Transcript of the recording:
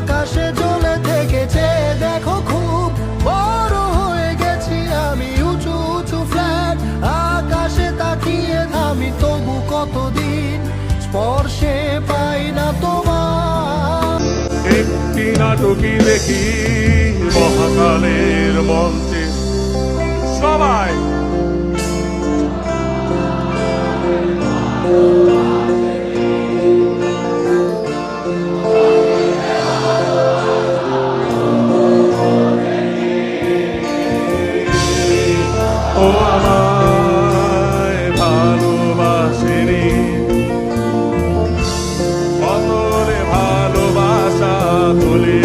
আকাশে জ্বলে থেকেছে দেখো খুব বড় হয়ে গেছি আমি, উঁচু উঁচু ফ্ল্যাট আকাশে তাকিয়ে থামি, তবু কতদিন স্পর্শে পাই না তোমার। একটি নাটকই দেখি মহাকালের মঞ্চে, সবাই ও আমায় ভালোবাসেনি, অতলে ভালোবাসা তুলে